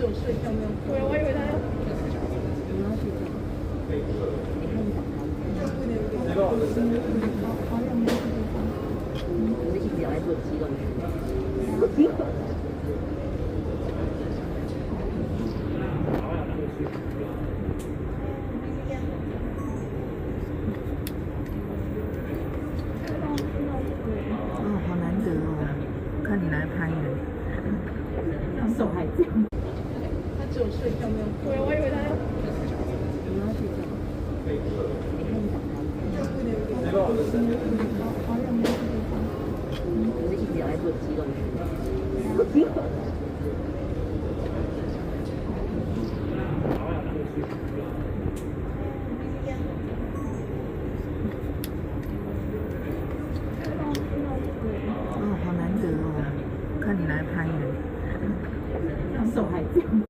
只有睡觉没有。对，我以为他要。你要睡觉？你看你打开。可是一直有在做肌肉训练。哦，好难得哦，看你来拍的，手还这样。他只有睡觉没有。对，我以为他要。你要睡觉？你看你打开。可是一直有在做肌肉训练。哦，好难得哦，看你来拍的，手还这样。